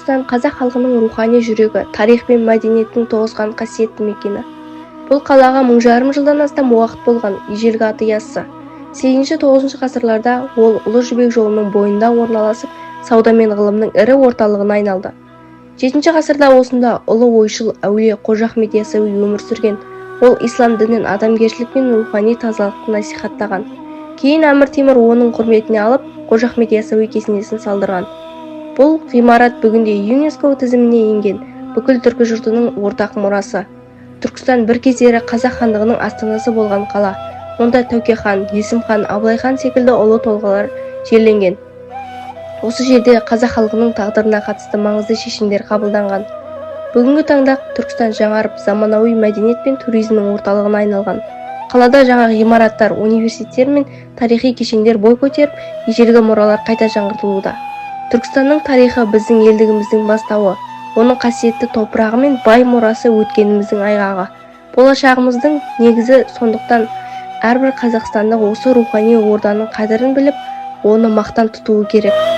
Түркістан қазақ халқының рухани жүрегі, тарих пен мәдениеттің тоғысқан қасиетті мекені. Бұл қалаға 1000 жылдан астам уақыт болған. Ежелгі аты Яссы. 8-9 ғасырларда ол Ұлы Жібек жолының бойында орналасып, сауда мен ғылымның ірі орталығына айналды. 7 ғасырда осында ұлы ойшыл әулие Қожа Ахмет Яссауи өмір сүрген. Ол ислам дінін адамгершілік пен рухани тазалықты насихаттаған. Кейін Әмір Темір оның құрметіне алып, Қожа Ахмет Яссауи кесенесін салдырған. Бұл ғимарат бүгінде ЮНЕСКО тізіміне енген бүкіл түркі жұртының ортақ мұрасы. Түркістан бір кездері қазақ хандығының астанасы болған қала. Онда Тәуке хан, Есім хан, Абылай хан секілді ұлы тұлғалар жерленген. Осы жерде қазақ халқының тағдырына қатысты маңызды шешімдер қабылданған. Бүгінгі таңда Түркістан жаңарып, заманауи мәдениет пен туризмнің орталығына айналған. Қалада жаңа ғимараттар, университеттер мен тарихи кешендер бой көтеріп, ежелгі мұралар қайта жаңғыртылуда. Түркістанның тарихы біздің елдігіміздің бастауы, оның қасиетті топырағы мен бай мұрасы өткеніміздің айғағы. Болашағымыздың негізі, сондықтан әрбір қазақстандық осы рухани орданың қадірін біліп, оны мақтан тұтуы керек.